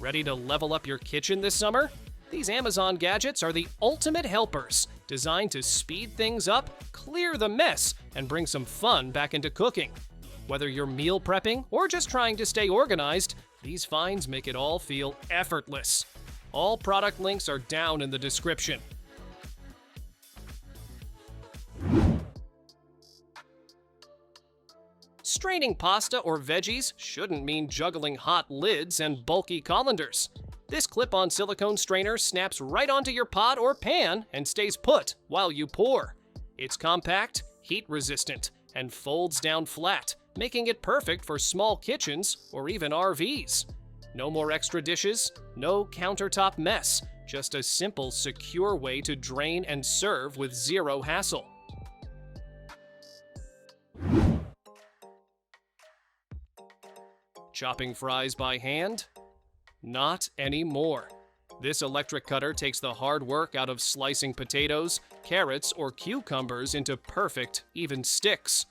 Ready to level up your kitchen this summer? These Amazon gadgets are the ultimate helpers, designed to speed things up, clear the mess, and bring some fun back into cooking. Whether you're meal prepping or just trying to stay organized, these finds make it all feel effortless. All product links are down in the description. Straining pasta or veggies shouldn't mean juggling hot lids and bulky colanders. This clip-on silicone strainer snaps right onto your pot or pan and stays put while you pour. It's compact, heat-resistant, and folds down flat, making it perfect for small kitchens or even RVs. No more extra dishes, no countertop mess, just a simple, secure way to drain and serve with zero hassle. Chopping fries by hand? Not anymore. This electric cutter takes the hard work out of slicing potatoes, carrots, or cucumbers into perfect, even sticks.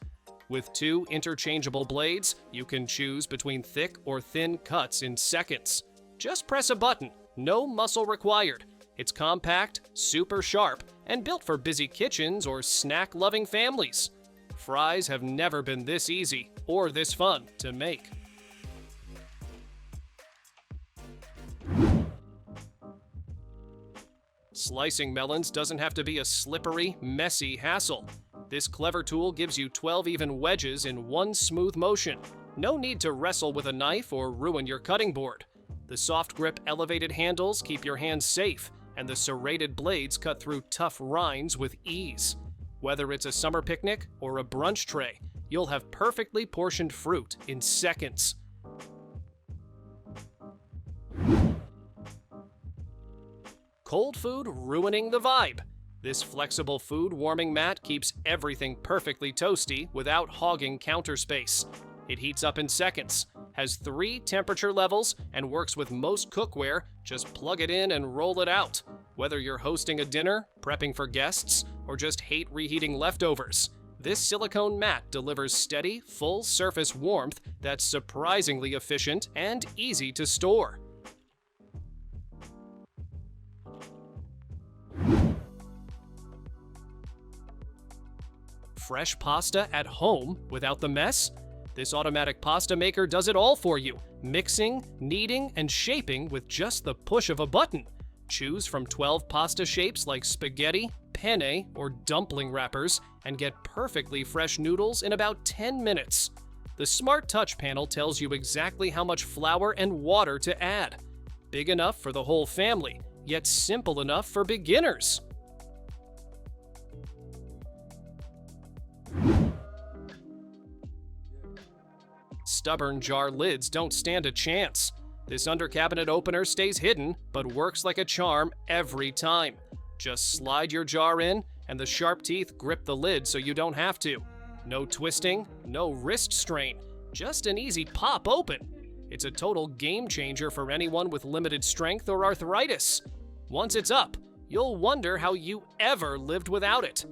With 2 interchangeable blades, you can choose between thick or thin cuts in seconds. Just press a button, no muscle required. It's compact, super sharp, and built for busy kitchens or snack-loving families. Fries have never been this easy or this fun to make. Slicing melons doesn't have to be a slippery, messy hassle. This clever tool gives you 12 even wedges in one smooth motion. No need to wrestle with a knife or ruin your cutting board. The soft grip elevated handles keep your hands safe, and the serrated blades cut through tough rinds with ease. Whether it's a summer picnic or a brunch tray, you'll have perfectly portioned fruit in seconds. Cold food ruining the vibe. This flexible food warming mat keeps everything perfectly toasty without hogging counter space. It heats up in seconds, has 3 temperature levels, and works with most cookware. Just plug it in and roll it out. Whether you're hosting a dinner, prepping for guests, or just hate reheating leftovers, this silicone mat delivers steady, full-surface warmth that's surprisingly efficient and easy to store. Fresh pasta at home without the mess? This automatic pasta maker does it all for you, mixing, kneading, and shaping with just the push of a button. Choose from 12 pasta shapes like spaghetti, penne, or dumpling wrappers, and get perfectly fresh noodles in about 10 minutes. The Smart Touch panel tells you exactly how much flour and water to add. Big enough for the whole family, yet simple enough for beginners. Stubborn jar lids don't stand a chance. This under-cabinet opener stays hidden, but works like a charm every time. Just slide your jar in, and the sharp teeth grip the lid so you don't have to. No twisting, no wrist strain, just an easy pop open. It's a total game changer for anyone with limited strength or arthritis. Once it's up, you'll wonder how you ever lived without it.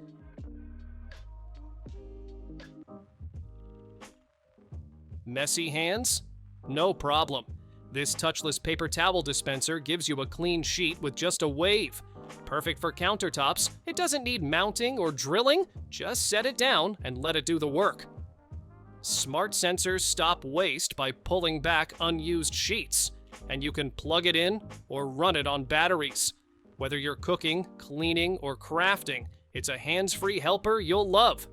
Messy hands? No problem. This touchless paper towel dispenser gives you a clean sheet with just a wave. Perfect for countertops, it doesn't need mounting or drilling, just set it down and let it do the work. Smart sensors stop waste by pulling back unused sheets, and you can plug it in or run it on batteries. Whether you're cooking, cleaning, or crafting, it's a hands-free helper you'll love.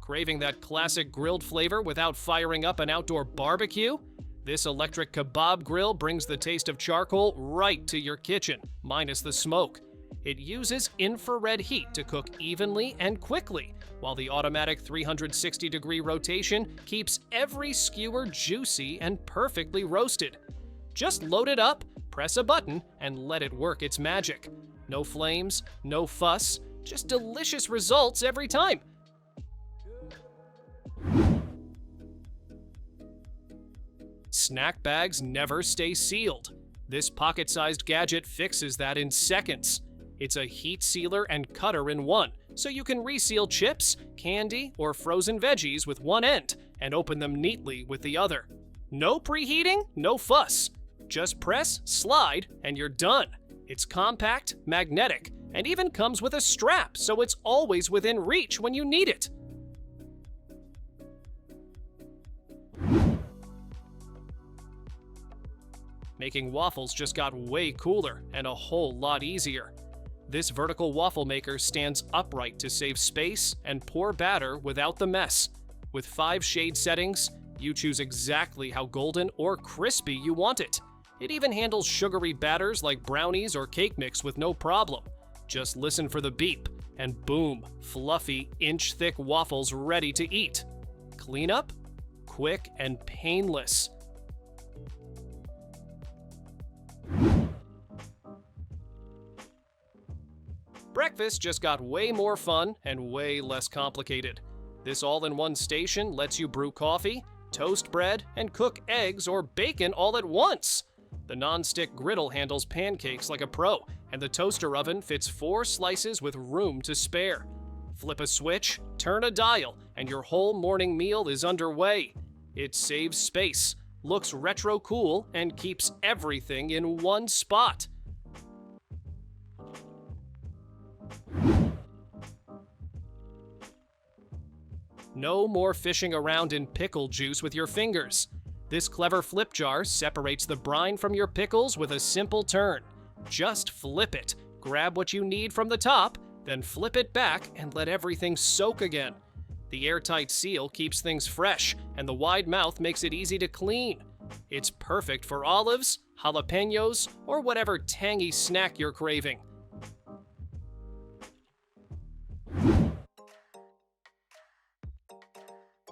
Craving that classic grilled flavor without firing up an outdoor barbecue? This electric Kebab Grill brings the taste of charcoal right to your kitchen, minus the smoke. It uses infrared heat to cook evenly and quickly, while the automatic 360-degree rotation keeps every skewer juicy and perfectly roasted. Just load it up, press a button, and let it work its magic. No flames, no fuss, just delicious results every time. Snack bags never stay sealed. This pocket-sized gadget fixes that in seconds. It's a heat sealer and cutter in one, so you can reseal chips, candy, or frozen veggies with one end and open them neatly with the other. No preheating, no fuss. Just press, slide, and you're done. It's compact, magnetic, and even comes with a strap, so it's always within reach when you need it. Making waffles just got way cooler and a whole lot easier. This vertical waffle maker stands upright to save space and pour batter without the mess. With 5 shade settings, you choose exactly how golden or crispy you want it. It even handles sugary batters like brownies or cake mix with no problem. Just listen for the beep, and boom, fluffy, inch-thick waffles ready to eat. Cleanup? Quick and painless. Breakfast just got way more fun and way less complicated. This all-in-one station lets you brew coffee, toast bread, and cook eggs or bacon all at once. The non-stick griddle handles pancakes like a pro, and the toaster oven fits 4 slices with room to spare. Flip a switch, turn a dial, and your whole morning meal is underway. It saves space, looks retro cool, and keeps everything in one spot. No more fishing around in pickle juice with your fingers. This clever flip jar separates the brine from your pickles with a simple turn. Just flip it, grab what you need from the top, then flip it back and let everything soak again. The airtight seal keeps things fresh, and the wide mouth makes it easy to clean. It's perfect for olives, jalapenos, or whatever tangy snack you're craving.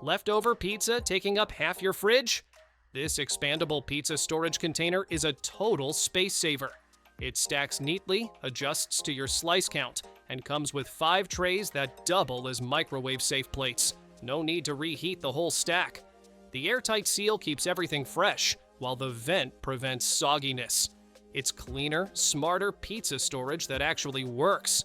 Leftover pizza taking up half your fridge? This expandable pizza storage container is a total space saver. It stacks neatly, adjusts to your slice count, and comes with 5 trays that double as microwave-safe plates. No need to reheat the whole stack. The airtight seal keeps everything fresh, while the vent prevents sogginess. It's cleaner, smarter pizza storage that actually works.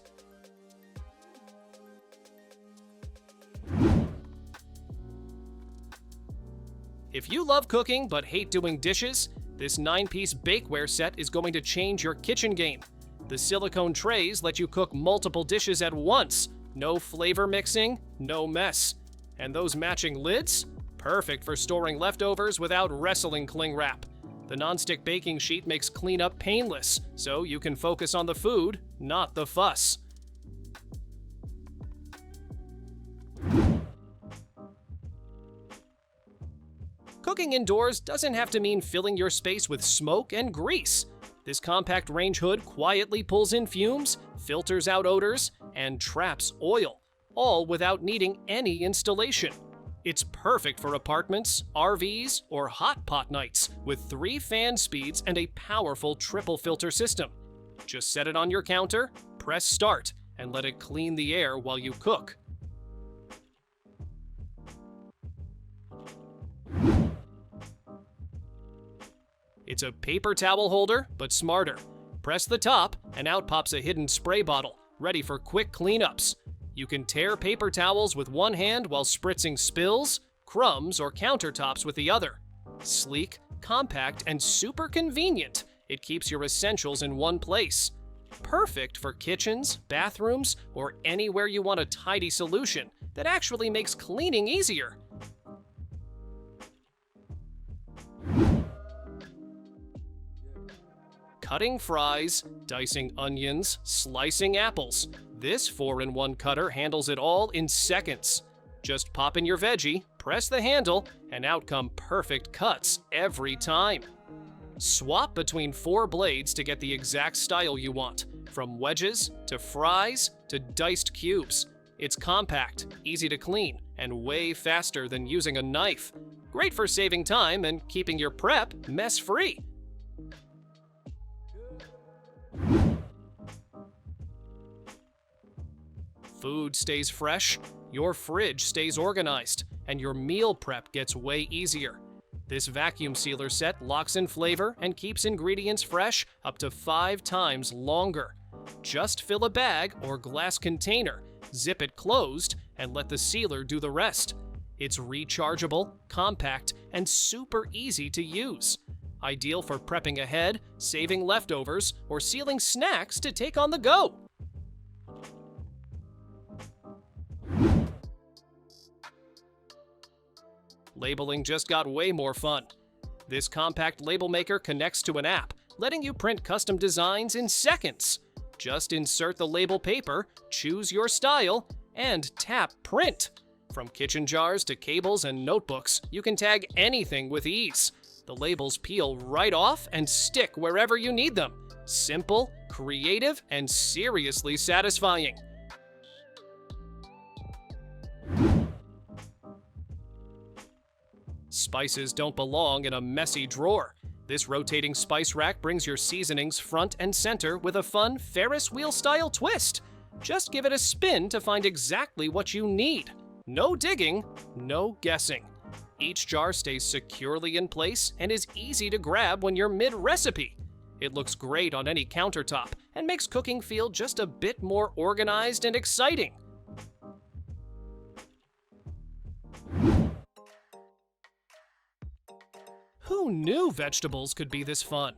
If you love cooking but hate doing dishes, this 9-piece bakeware set is going to change your kitchen game. The silicone trays let you cook multiple dishes at once. No flavor mixing, no mess. And those matching lids? Perfect for storing leftovers without wrestling cling wrap. The nonstick baking sheet makes cleanup painless, so you can focus on the food, not the fuss. Cooking indoors doesn't have to mean filling your space with smoke and grease. This compact range hood quietly pulls in fumes, filters out odors, and traps oil, all without needing any installation. It's perfect for apartments, RVs, or hot pot nights with 3 fan speeds and a powerful triple filter system. Just set it on your counter, press start, and let it clean the air while you cook. It's a paper towel holder, but smarter. Press the top, and out pops a hidden spray bottle, ready for quick cleanups. You can tear paper towels with one hand while spritzing spills, crumbs, or countertops with the other. Sleek, compact, and super convenient, it keeps your essentials in one place. Perfect for kitchens, bathrooms, or anywhere you want a tidy solution that actually makes cleaning easier. Cutting fries, dicing onions, slicing apples. This 4-in-1 cutter handles it all in seconds. Just pop in your veggie, press the handle, and out come perfect cuts every time. Swap between 4 blades to get the exact style you want, from wedges to fries to diced cubes. It's compact, easy to clean, and way faster than using a knife. Great for saving time and keeping your prep mess-free. Food stays fresh, your fridge stays organized, and your meal prep gets way easier. This vacuum sealer set locks in flavor and keeps ingredients fresh up to 5 times longer. Just fill a bag or glass container, zip it closed, and let the sealer do the rest. It's rechargeable, compact, and super easy to use. Ideal for prepping ahead, saving leftovers, or sealing snacks to take on the go. Labeling just got way more fun. This compact label maker connects to an app, letting you print custom designs in seconds. Just insert the label paper, choose your style, and tap print. From kitchen jars to cables and notebooks, you can tag anything with ease. The labels peel right off and stick wherever you need them. Simple, creative, and seriously satisfying. Spices don't belong in a messy drawer. This rotating spice rack brings your seasonings front and center with a fun Ferris wheel-style twist. Just give it a spin to find exactly what you need. No digging, no guessing. Each jar stays securely in place and is easy to grab when you're mid-recipe. It looks great on any countertop and makes cooking feel just a bit more organized and exciting. Who knew vegetables could be this fun?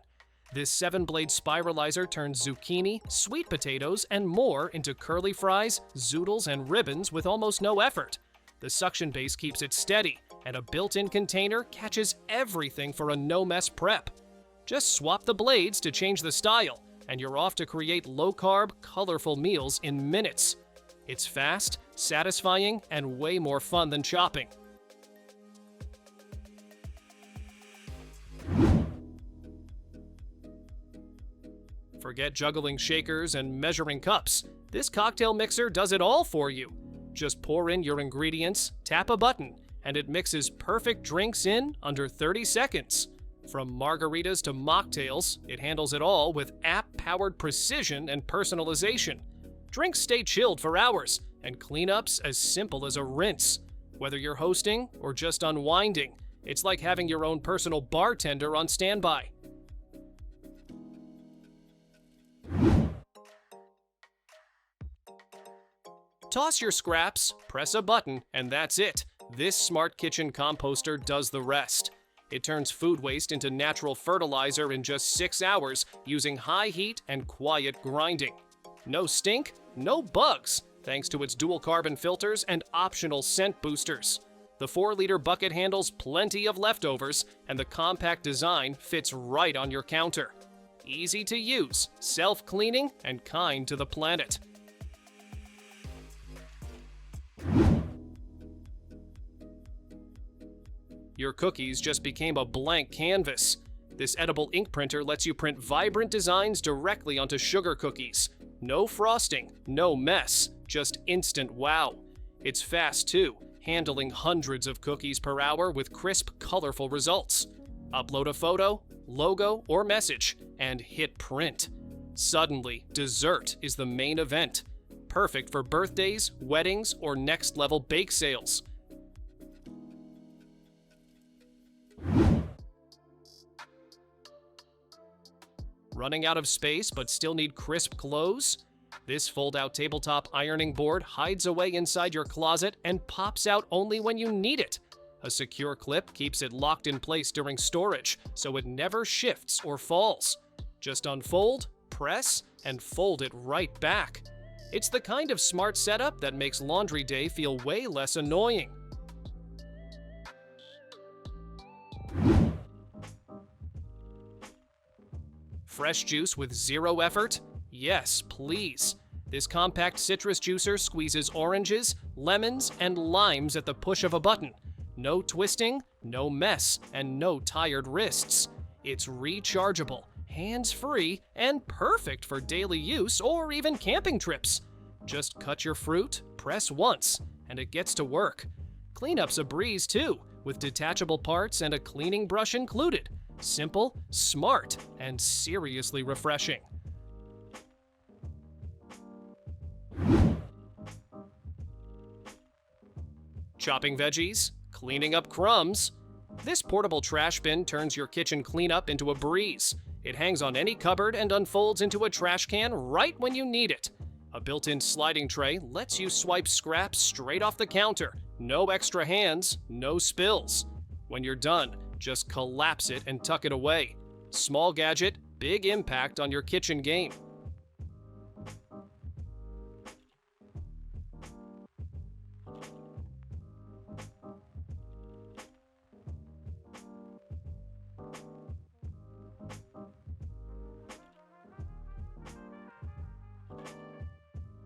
This 7-blade spiralizer turns zucchini, sweet potatoes, and more into curly fries, zoodles, and ribbons with almost no effort. The suction base keeps it steady, and a built-in container catches everything for a no-mess prep. Just swap the blades to change the style, and you're off to create low-carb, colorful meals in minutes. It's fast, satisfying, and way more fun than chopping. Forget juggling shakers and measuring cups. This cocktail mixer does it all for you. Just pour in your ingredients, tap a button, and it mixes perfect drinks in under 30 seconds. From margaritas to mocktails, it handles it all with app-powered precision and personalization. Drinks stay chilled for hours, and cleanups as simple as a rinse. Whether you're hosting or just unwinding, it's like having your own personal bartender on standby. Toss your scraps, press a button, and that's it. This smart kitchen composter does the rest. It turns food waste into natural fertilizer in just 6 hours using high heat and quiet grinding. No stink, no bugs, thanks to its dual carbon filters and optional scent boosters. The 4-liter bucket handles plenty of leftovers, and the compact design fits right on your counter. Easy to use, self-cleaning, and kind to the planet. Your cookies just became a blank canvas. This edible ink printer lets you print vibrant designs directly onto sugar cookies. No frosting, no mess, just instant wow. It's fast too, handling hundreds of cookies per hour with crisp, colorful results. Upload a photo, logo, or message, and hit print. Suddenly, dessert is the main event. Perfect for birthdays, weddings, or next-level bake sales. Running out of space but still need crisp clothes? This fold-out tabletop ironing board hides away inside your closet and pops out only when you need it. A secure clip keeps it locked in place during storage, so it never shifts or falls. Just unfold, press, and fold it right back. It's the kind of smart setup that makes laundry day feel way less annoying. Fresh juice with zero effort? Yes, please. This compact citrus juicer squeezes oranges, lemons, and limes at the push of a button. No twisting, no mess, and no tired wrists. It's rechargeable, hands-free, and perfect for daily use or even camping trips. Just cut your fruit, press once, and it gets to work. Cleanup's a breeze too, with detachable parts and a cleaning brush included. Simple, smart, and seriously refreshing. Chopping veggies? Cleaning up crumbs? This portable trash bin turns your kitchen cleanup into a breeze. It hangs on any cupboard and unfolds into a trash can right when you need it. A built-in sliding tray lets you swipe scraps straight off the counter. No extra hands, no spills. When you're done, just collapse it and tuck it away. Small gadget, big impact on your kitchen game.